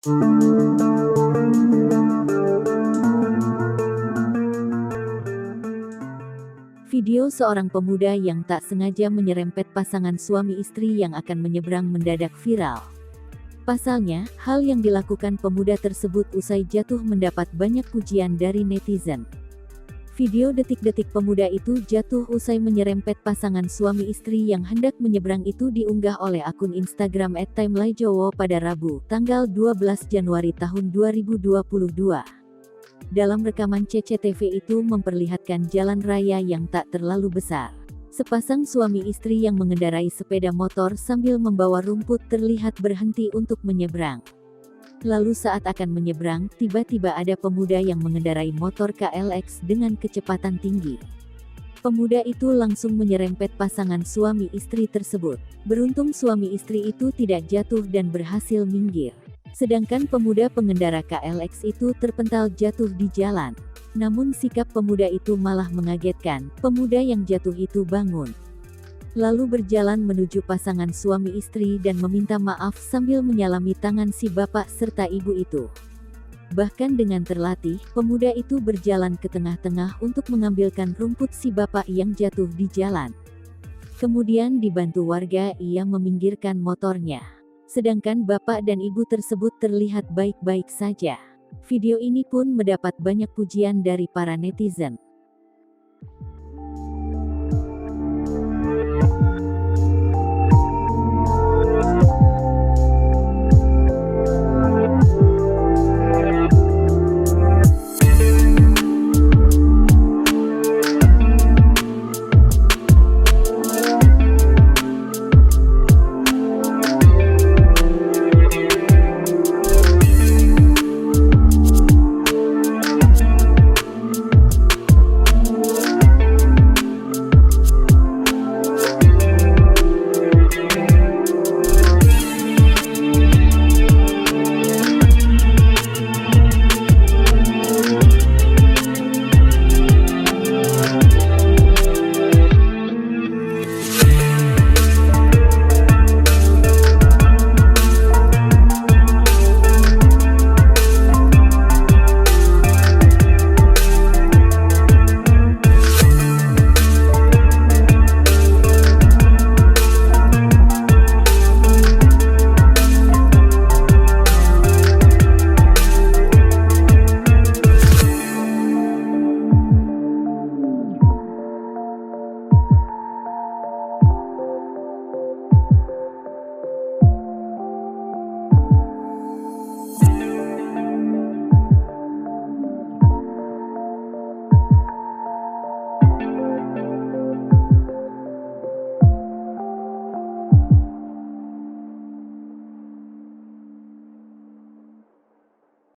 Video seorang pemuda yang tak sengaja menyerempet pasangan suami istri yang akan menyeberang mendadak viral. Pasalnya, hal yang dilakukan pemuda tersebut usai jatuh mendapat banyak pujian dari netizen. Video detik-detik pemuda itu jatuh usai menyerempet pasangan suami istri yang hendak menyeberang itu diunggah oleh akun Instagram @timelaijowo pada Rabu, tanggal 12 Januari tahun 2022. Dalam rekaman CCTV itu memperlihatkan jalan raya yang tak terlalu besar. Sepasang suami istri yang mengendarai sepeda motor sambil membawa rumput terlihat berhenti untuk menyeberang. Lalu saat akan menyeberang, tiba-tiba ada pemuda yang mengendarai motor KLX dengan kecepatan tinggi. Pemuda itu langsung menyerempet pasangan suami istri tersebut. Beruntung suami istri itu tidak jatuh dan berhasil minggir. Sedangkan pemuda pengendara KLX itu terpental jatuh di jalan. Namun sikap pemuda itu malah mengagetkan, pemuda yang jatuh itu bangun. Lalu berjalan menuju pasangan suami istri dan meminta maaf sambil menyalami tangan si bapak serta ibu itu. Bahkan dengan terlatih, pemuda itu berjalan ke tengah-tengah untuk mengambilkan rumput si bapak yang jatuh di jalan. Kemudian dibantu warga, ia meminggirkan motornya. Sedangkan bapak dan ibu tersebut terlihat baik-baik saja. Video ini pun mendapat banyak pujian dari para netizen.